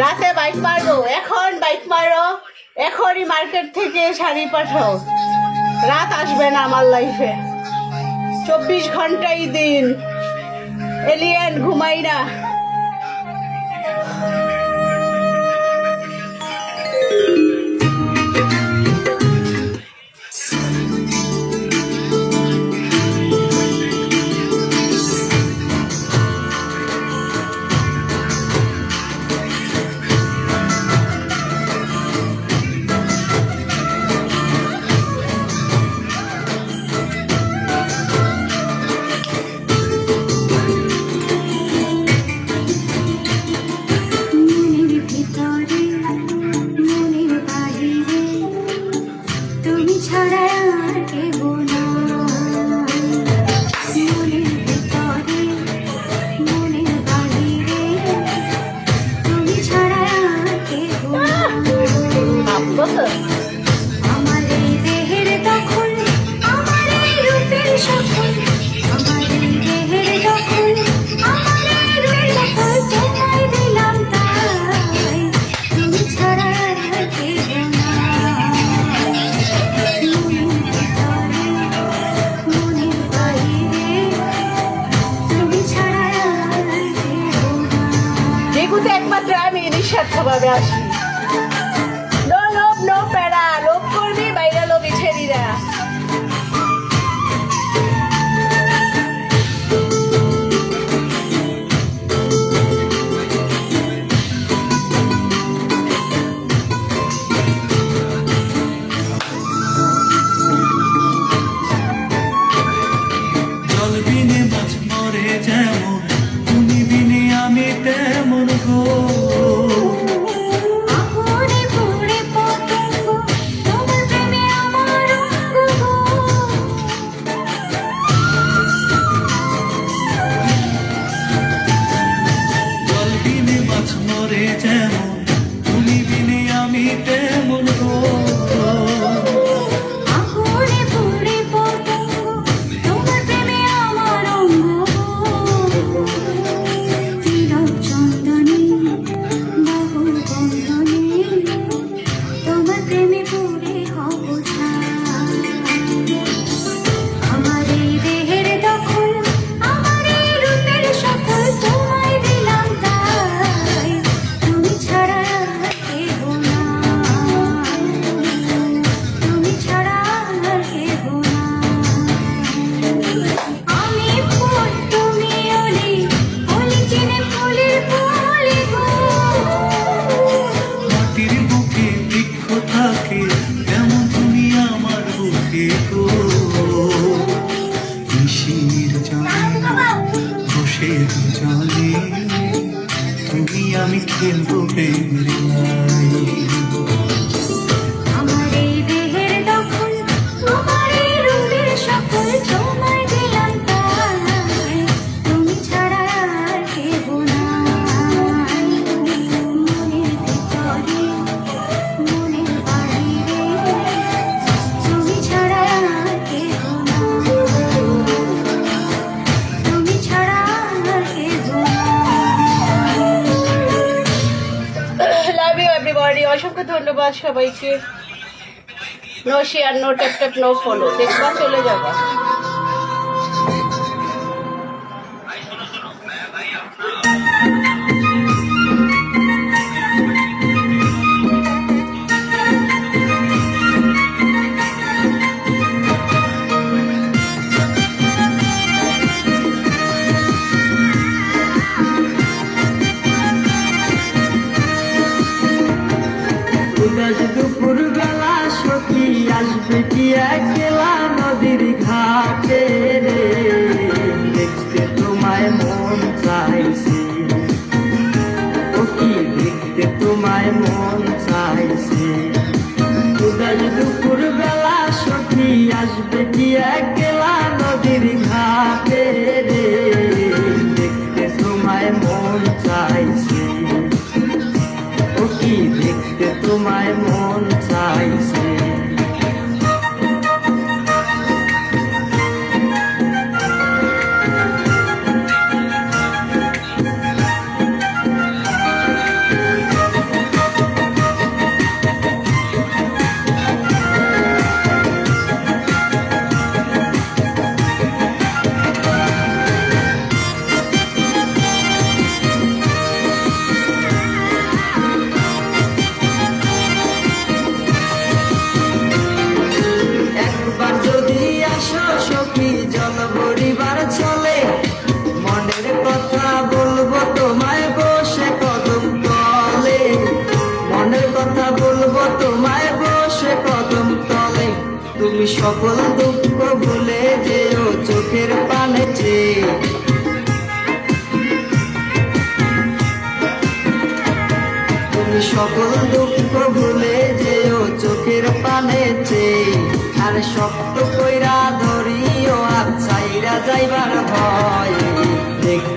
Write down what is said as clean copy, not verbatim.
রাতে বাইক মারবো, এখন বাইক মারো, এখনই মার্কেট থেকে শাড়ি পাঠাও। রাত আসবে না আমার লাইফে, 24 ঘন্টাই দিন। এলিয়েন ঘুমাই না। একমাত্র আমি নিঃস্বার্থভাবে আসি। নো লোভ, নো প্যারা। লোভ করবি, বাইরে লোভী ছেড়িরা। জল বিনে মাছ মরে যেমন, তুমি বিনে আমি তেমন গো। জল বিনে মাছ মরে যেমন, তুমি বিনে আমি তেমন গো। তুমি আমি খেলবো প্রেমের লাই। আমার এই দেহের দখল, আমার এই রূপের সকল তোমায় দিলাম তাই, তুমি ছাড়া আর কেহ নাই। মনের ভিতরে, মনের বাহিরে, তুমি ছাড়া আর কেহ নাই, তুমি ছাড়া আর কেহ নাই। অসংখ্য ধন্যবাদ সবাইকে। No share, no tap tap, no follow. দেখবা, চলে যাবা। দুপুর বেলা সখী আসবে কি একলা নদীর ঘাটে রে। মন চাইছে। উদয় দুপুর বেলা সখী আসবে কি একলা নদীর ঘাটে রে, দেখতে তোমায় মন চাইছে। ও কি দেখতে তোমায় মন চাইছে। একবার যদি আসো সখী জল ভরিবার চলে, মনের কথা বলবো তোমায় বসে কদম তলে। মনের কথা বলবো তোমায় বসে কদম তলে। তুমি সকল দুঃখ ভুলে যেও চোখের পানে চেয়ে। তুমি সকল দুঃখ ভুলে যেও চোখের পানে চেয়ে। আর শক্ত কইরা ধরিও আর ছাইরা যাইবার ভয়।